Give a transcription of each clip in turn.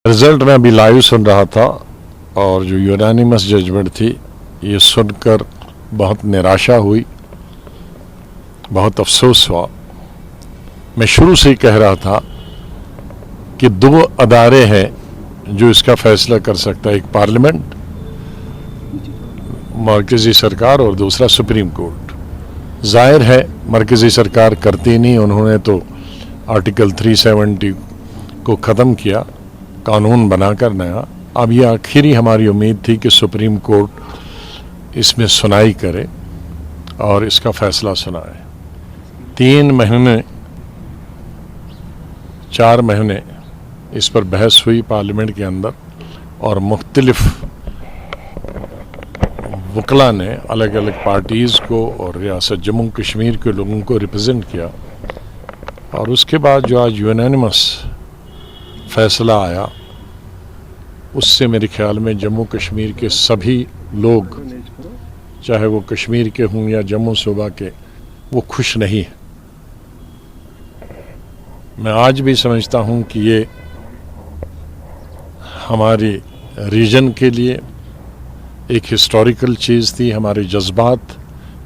Result में अभी live सुन रहा था और जो यूनानिमस जजमेंट थी ये सुनकर बहुत निराशा हुई, बहुत अफसोस हुआ। मैं शुरू से ही कह रहा था कि दो अदारे हैं जो इसका फैसला कर सकता है, एक पार्लियामेंट, मरकजी सरकार, और दूसरा सुप्रीम कोर्ट। जाहिर है मरकजी सरकार करती नहीं, उन्होंने तो आर्टिकल 370 को ख़त्म किया, कानून बनाकर नया। अब ये आखिरी हमारी उम्मीद थी कि सुप्रीम कोर्ट इसमें सुनाई करे और इसका फैसला सुनाए। 3 महीने 4 महीने इस पर बहस हुई पार्लियामेंट के अंदर और मुख्तलिफ वकला ने अलग अलग पार्टीज़ को और रियासत जम्मू कश्मीर के लोगों को रिप्रेजेंट किया, और उसके बाद जो आज यूनानिमस फैसला आया उससे मेरे ख्याल में जम्मू कश्मीर के सभी लोग, चाहे वो कश्मीर के हों या जम्मू सूबा के, वो खुश नहीं है। मैं आज भी समझता हूं कि ये हमारे रीजन के लिए एक हिस्टोरिकल चीज़ थी। हमारे जज्बात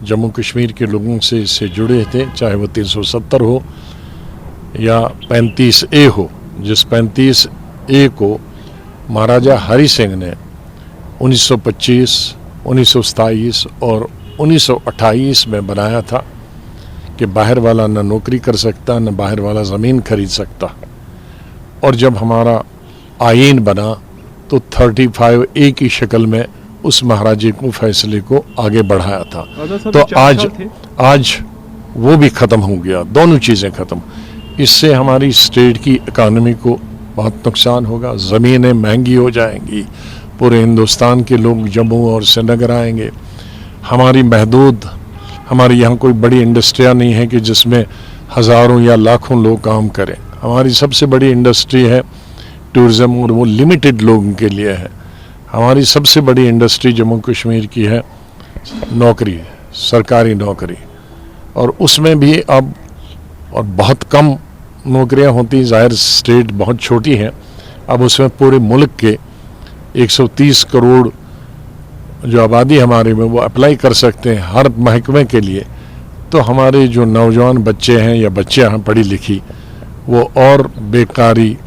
जम्मू कश्मीर के लोगों से इससे जुड़े थे, चाहे वो 370 हो या 35A हो, जिस 35A को महाराजा हरि सिंह ने 1925, 1927 और 1928 में बनाया था कि बाहर वाला न नौकरी कर सकता, न बाहर वाला ज़मीन खरीद सकता। और जब हमारा आईन बना तो 35A की शक्ल में उस महाराजे को फैसले को आगे बढ़ाया था। तो आज वो भी ख़त्म हो गया, दोनों चीज़ें ख़त्म। इससे हमारी स्टेट की इकानमी को बहुत नुकसान होगा, ज़मीनें महंगी हो जाएंगी, पूरे हिंदुस्तान के लोग जम्मू और श्रीनगर आएंगे। हमारी महदूद, हमारे यहाँ कोई बड़ी इंडस्ट्रियाँ नहीं है कि जिसमें हज़ारों या लाखों लोग काम करें। हमारी सबसे बड़ी इंडस्ट्री है टूरिज़्म, और वो लिमिटेड लोगों के लिए है। हमारी सबसे बड़ी इंडस्ट्री जम्मू कश्मीर की है नौकरी, सरकारी नौकरी, और उसमें भी अब और बहुत कम नौकरियां होती। ज़ाहिर स्टेट बहुत छोटी है, अब उसमें पूरे मुल्क के 130 करोड़ जो आबादी हमारे में वो अप्लाई कर सकते हैं हर महकमे के लिए। तो हमारे जो नौजवान बच्चे हैं या बच्चियां हैं पढ़ी लिखी, वो और बेकारी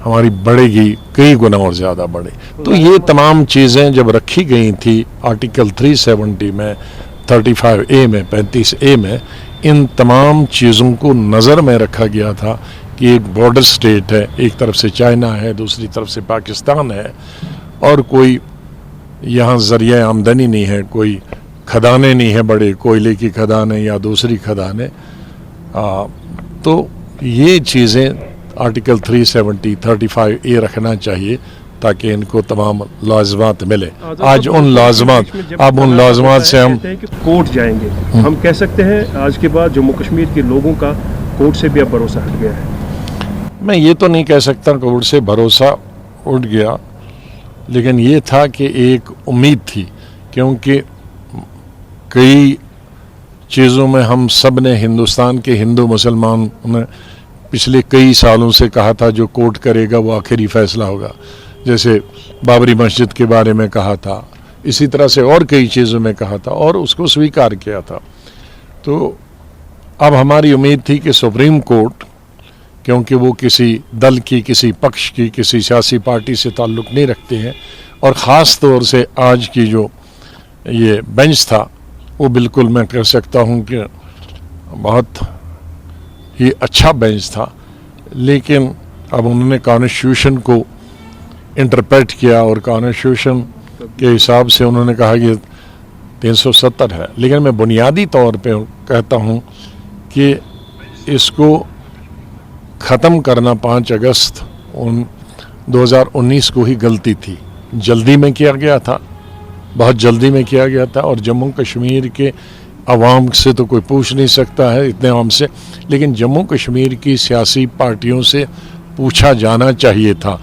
हमारी बढ़ेगी, कई गुना और ज़्यादा बढ़े। तो ये तमाम चीज़ें जब रखी गई थी आर्टिकल 370 में, 35A में, 35A में, इन तमाम चीज़ों को नज़र में रखा गया था कि एक बॉर्डर स्टेट है, एक तरफ से चाइना है, दूसरी तरफ से पाकिस्तान है, और कोई यहाँ ज़रिया आमदनी नहीं है, कोई खदाने नहीं है, बड़े कोयले की खदानें या दूसरी खदानें। तो ये चीज़ें आर्टिकल 370, 35A रखना चाहिए ताकि इनको तमाम लाज़िमात मिले। आज उन लाज़िमात, अब उन लाज़िमात से हम कोर्ट जाएंगे। हम कह सकते हैं आज के बाद जम्मू कश्मीर के लोगों का कोर्ट से भी अब भरोसा हट गया है। मैं ये तो नहीं कह सकता कोर्ट से भरोसा उठ गया, लेकिन ये था कि एक उम्मीद थी, क्योंकि कई चीज़ों में हम सब ने, हिंदुस्तान के हिंदू मुसलमान ने पिछले कई सालों से कहा था जो कोर्ट करेगा वो आखिरी फैसला होगा। जैसे बाबरी मस्जिद के बारे में कहा था, इसी तरह से और कई चीज़ों में कहा था और उसको स्वीकार किया था। तो अब हमारी उम्मीद थी कि सुप्रीम कोर्ट, क्योंकि वो किसी दल की, किसी पक्ष की, किसी सियासी पार्टी से ताल्लुक़ नहीं रखते हैं, और ख़ास तौर से आज की जो ये बेंच था वो बिल्कुल मैं कह सकता हूँ कि बहुत ही अच्छा बेंच था। लेकिन अब उन्होंने कॉन्स्टिट्यूशन को इंटरप्रेट किया और कॉन्स्टिट्यूशन के हिसाब से उन्होंने कहा कि 370 है। लेकिन मैं बुनियादी तौर पे कहता हूँ कि इसको ख़त्म करना 5 अगस्त 2019 को ही गलती थी। जल्दी में किया गया था, बहुत जल्दी में किया गया था, और जम्मू कश्मीर के अवाम से तो कोई पूछ नहीं सकता है इतने आम से, लेकिन जम्मू कश्मीर की सियासी पार्टियों से पूछा जाना चाहिए था,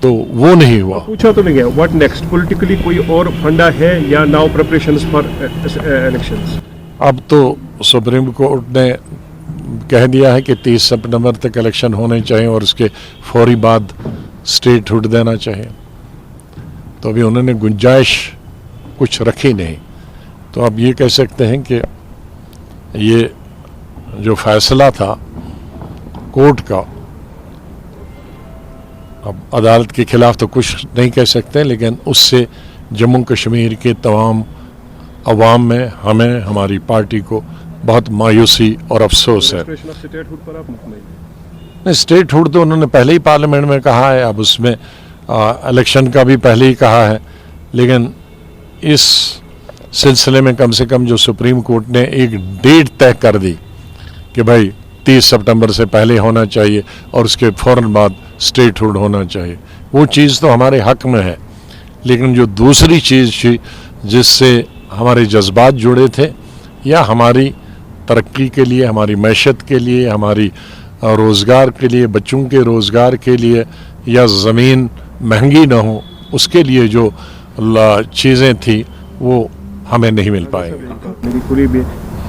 तो वो नहीं हुआ। पूछा तो नहीं गया। What next? पॉलिटिकली कोई और फंडा है या नाउ प्रिपरेशंस फॉर इलेक्शंस? अब तो सुप्रीम कोर्ट ने कह दिया है कि 30 सितंबर तक इलेक्शन होने चाहिए और उसके फौरी बाद स्टेटहुड देना चाहिए, तो अभी उन्होंने गुंजाइश कुछ रखी नहीं। तो अब ये कह सकते हैं कि ये जो फैसला था कोर्ट का, अब अदालत के खिलाफ तो कुछ नहीं कह सकते, लेकिन उससे जम्मू कश्मीर के तमाम अवाम में, हमें, हमारी पार्टी को बहुत मायूसी और अफसोस है। Restoration of statehood पर आप मुतमईन हैं? नहीं, स्टेटहुड तो उन्होंने पहले ही पार्लियामेंट में कहा है, अब उसमें इलेक्शन का भी पहले ही कहा है, लेकिन इस सिलसिले में कम से कम जो सुप्रीम कोर्ट ने एक डेट तय कर दी कि भाई 30 सितंबर से पहले होना चाहिए और उसके फौरन बाद स्टेटहुड होना चाहिए, वो चीज़ तो हमारे हक में है। लेकिन जो दूसरी चीज़ थी जिससे हमारे जज्बात जुड़े थे, या हमारी तरक्की के लिए, हमारी मैशत के लिए, हमारी रोज़गार के लिए, बच्चों के रोज़गार के लिए, या ज़मीन महंगी ना हो, उसके लिए जो चीज़ें थी वो हमें नहीं मिल पाएंगी। मेरी खुली भी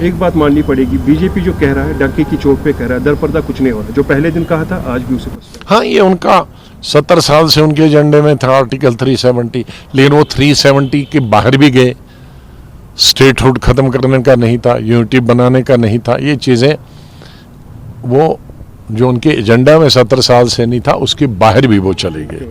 एक बात माननी पड़ेगी, बीजेपी जो कह रहा है डंके की चोट पे कह रहा है, दरपर्दा कुछ नहीं हो रहा। जो पहले दिन कहा था आज भी उसे बस। हाँ, ये उनका 70 साल से उनके एजेंडे में था आर्टिकल 370, लेकिन वो 370 के बाहर भी गए। स्टेटहुड खत्म करने का नहीं था, यूनिटी बनाने का नहीं था, ये चीज़ें वो जो उनके एजेंडा में 70 साल से नहीं था उसके बाहर भी वो चले गए।